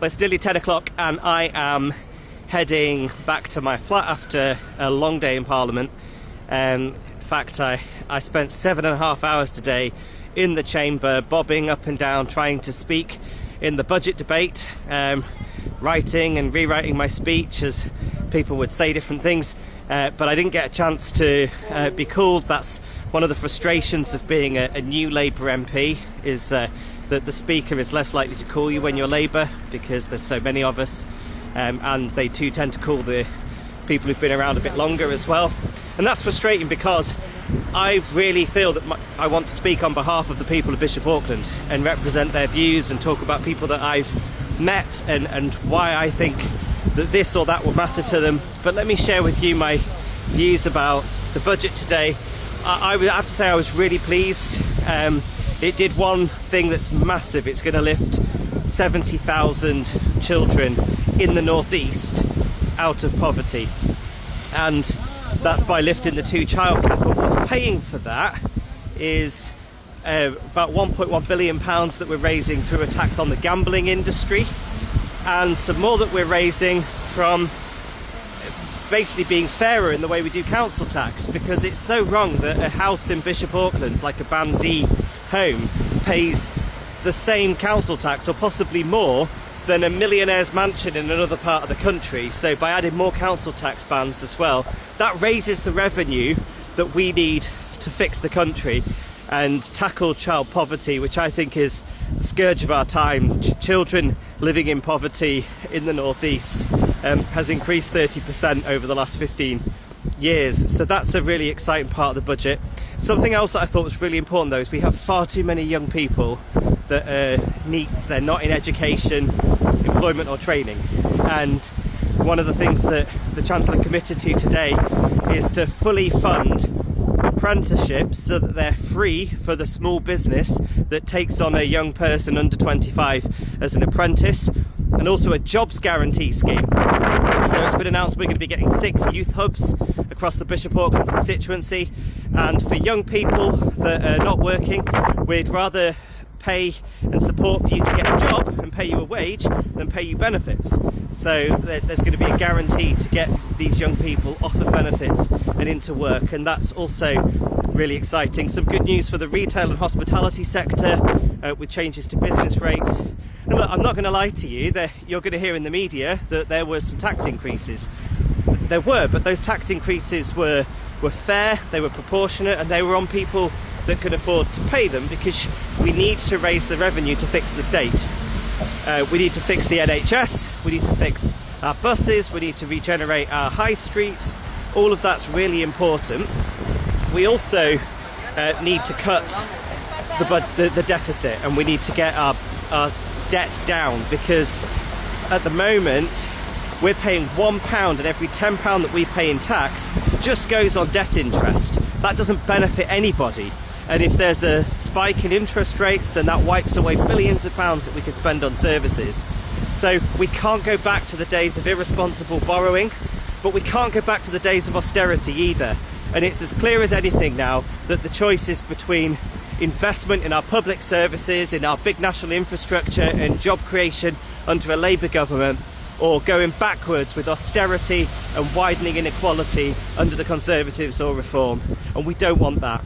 Well, it's nearly 10 o'clock and I am heading back to my flat after a long day in Parliament. In fact, I spent 7.5 hours today in the chamber, bobbing up and down, trying to speak in the budget debate, writing and rewriting my speech as people would say different things, but I didn't get a chance to be called. That's one of the frustrations of being a new Labour MP, is that the Speaker is less likely to call you when you're Labour because there's so many of us, and they too tend to call the people who've been around a bit longer as well. And that's frustrating because I really feel that I want to speak on behalf of the people of Bishop Auckland and represent their views and talk about people that I've met and why I think that this or that will matter to them. But let me share with you my views about the budget today. I have to say I was really pleased. It did one thing that's massive. It's going to lift 70,000 children in the northeast out of poverty, and that's by lifting the 2-child cap. But what's paying for that is about £1.1 billion that we're raising through a tax on the gambling industry, and some more that we're raising from basically being fairer in the way we do council tax, because it's so wrong that a house in Bishop Auckland, like a Band D home, pays the same council tax or possibly more than a millionaire's mansion in another part of the country. So by adding more council tax bands as well, that raises the revenue that we need to fix the country and tackle child poverty, which I think is the scourge of our time. Children living in poverty in the northeast has increased 30% over the last 15 years. So that's a really exciting part of the budget. Something else that I thought was really important though is we have far too many young people that are NEETs. They're not in education, employment or training, and one of the things that the Chancellor committed to today is to fully fund apprenticeships so that they're free for the small business that takes on a young person under 25 as an apprentice, and also a jobs guarantee scheme. So it's been announced we're going to be getting 6 youth hubs across the Bishop Auckland Constituency, and for young people that are not working, we'd rather pay and support for you to get a job and pay you a wage than pay you benefits. So there's going to be a guarantee to get these young people off of benefits and into work, and that's also really exciting. Some good news for the retail and hospitality sector with changes to business rates. And look, I'm not going to lie to you, you're going to hear in the media that there were some tax increases. There were, but those tax increases were fair, they were proportionate, and they were on people that could afford to pay them, because we need to raise the revenue to fix the state. We need to fix the NHS, we need to fix our buses, we need to regenerate our high streets. All of that's really important. We also need to cut the deficit, and we need to get our debt down, because at the moment we're paying £1, and every £10 that we pay in tax just goes on debt interest. That doesn't benefit anybody. And if there's a spike in interest rates, then that wipes away billions of pounds that we could spend on services. So we can't go back to the days of irresponsible borrowing, but we can't go back to the days of austerity either. And it's as clear as anything now that the choice is between investment in our public services, in our big national infrastructure and job creation under a Labour government, or going backwards with austerity and widening inequality under the Conservatives or Reform. And we don't want that.